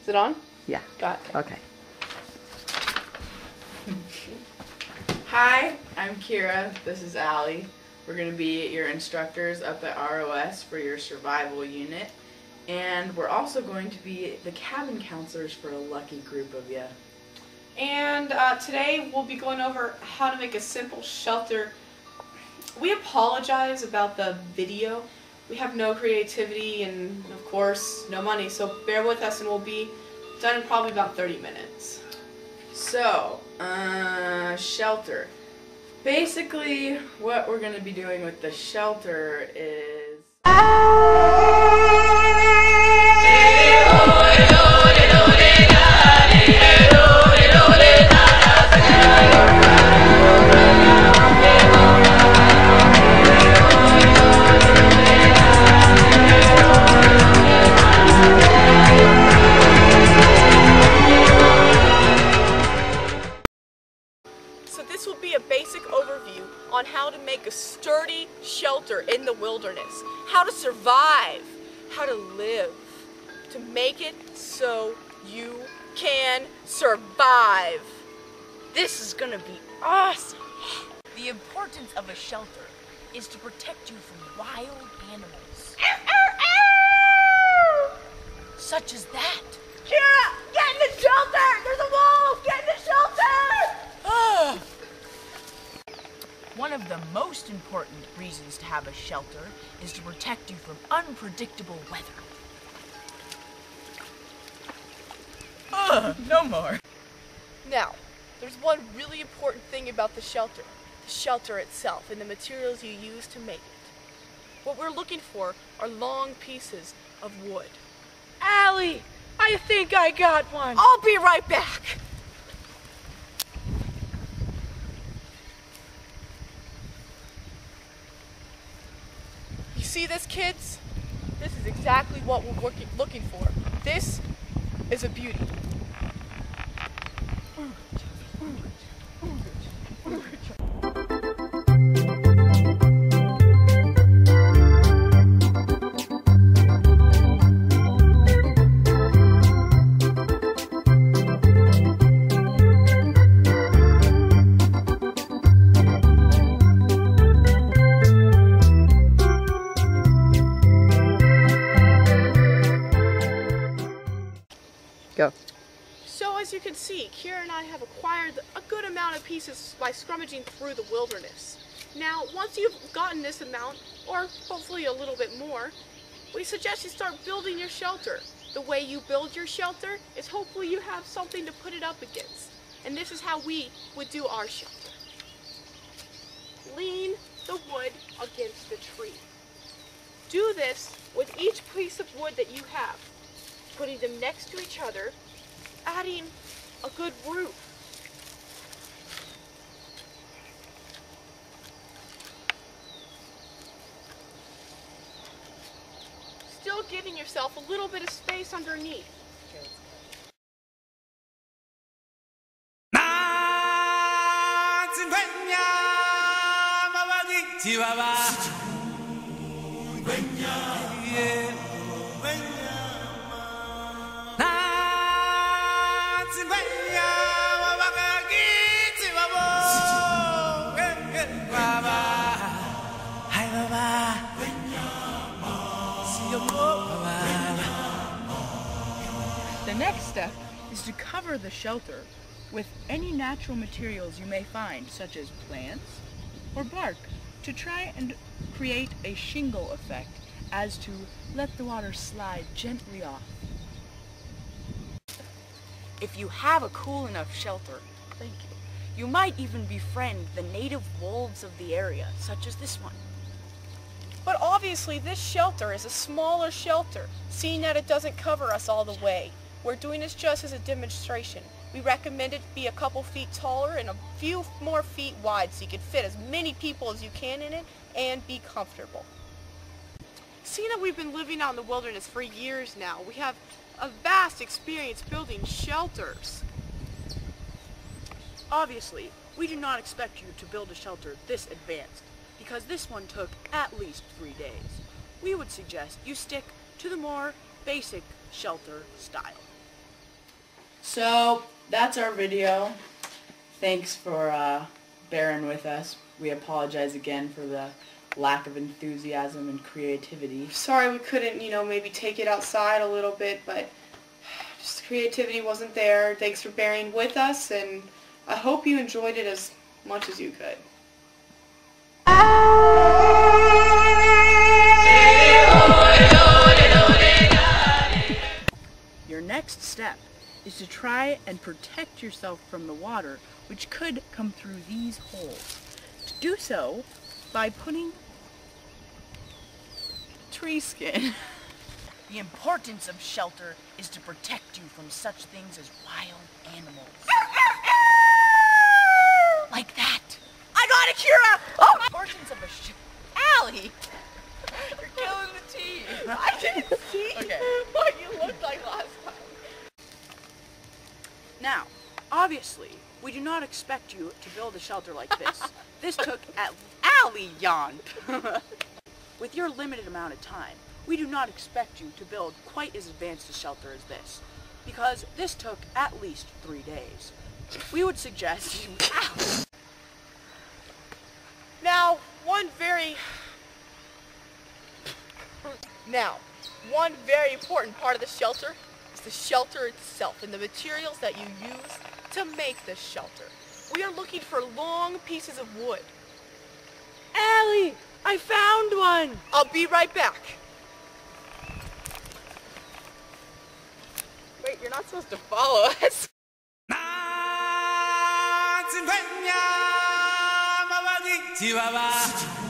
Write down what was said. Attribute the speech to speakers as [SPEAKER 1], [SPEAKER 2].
[SPEAKER 1] Is it on?
[SPEAKER 2] Yeah.
[SPEAKER 1] Got it.
[SPEAKER 2] Okay.
[SPEAKER 3] Hi, I'm Kira. This is Allie. We're going to be your instructors up at ROS for your survival unit. And we're also going to be the cabin counselors for a lucky group of you.
[SPEAKER 1] And today we'll be going over how to make a simple shelter. We apologize about the video. We have no creativity and, of course, no money. So bear with us and we'll be done in probably about 30 minutes.
[SPEAKER 3] So, shelter. Basically, what we're going to be doing with the shelter is...
[SPEAKER 1] So this will be a basic overview on how to make a sturdy shelter in the wilderness, how to survive, how to live, to make it so you can survive. This is gonna be awesome.
[SPEAKER 4] The importance of a shelter is to protect you from wild animals. Such as that.
[SPEAKER 1] Kira, get in the shelter! There's a wolf! Get in the shelter!
[SPEAKER 4] One of the most important reasons to have a shelter is to protect you from unpredictable weather. No more.
[SPEAKER 1] Now, there's one really important thing about the shelter itself and the materials you use to make it. What we're looking for are long pieces of wood. Allie, I think I got one. I'll be right back. You see this, kids? This is exactly what we're looking for. This is a beauty.
[SPEAKER 2] Go.
[SPEAKER 1] So as you can see, Kira and I have acquired a good amount of pieces by scrummaging through the wilderness. Now, once you've gotten this amount, or hopefully a little bit more, we suggest you start building your shelter. The way you build your shelter is hopefully you have something to put it up against. And this is how we would do our shelter. Lean the wood against the tree. Do this with each piece of wood that you have, putting them next to each other, adding a good roof. Still giving yourself a little bit of space underneath.
[SPEAKER 4] The next step is to cover the shelter with any natural materials you may find, such as plants or bark, to try and create a shingle effect as to let the water slide gently off. If you have a cool enough shelter, you might even befriend the native wolves of the area, such as this one.
[SPEAKER 1] But obviously this shelter is a smaller shelter, seeing that it doesn't cover us all the way. We're doing this just as a demonstration. We recommend it be a couple feet taller and a few more feet wide so you can fit as many people as you can in it and be comfortable. Seeing that we've been living out in the wilderness for years now, we have a vast experience building shelters.
[SPEAKER 4] Obviously, we do not expect you to build a shelter this advanced, because this one took at least 3 days. We would suggest you stick to the more basic shelter style.
[SPEAKER 3] So that's our video. Thanks for bearing with us. We apologize again for the lack of enthusiasm and creativity.
[SPEAKER 1] Sorry we couldn't, maybe take it outside a little bit, but just creativity wasn't there. Thanks for bearing with us, and I hope you enjoyed it as much as you could.
[SPEAKER 4] Your next step is to try and protect yourself from the water, which could come through these holes. To do so by putting tree skin. The importance of shelter is to protect you from such things as wild animals. Like that. I got it, Kira! Oh! The importance of Allie! You're killing the team.
[SPEAKER 1] I didn't see what you looked like last time.
[SPEAKER 4] Now, obviously, we do not expect you to build a shelter like this. This took Allie yawned. With your limited amount of time, we do not expect you to build quite as advanced a shelter as this, because this took at least 3 days. We would suggest you...
[SPEAKER 1] Now, one very important part of the shelter is the shelter itself and the materials that you use to make this shelter. We are looking for long pieces of wood.
[SPEAKER 4] Allie! I found one!
[SPEAKER 1] I'll be right back. Wait, you're not supposed to follow us.
[SPEAKER 5] Chihuahua.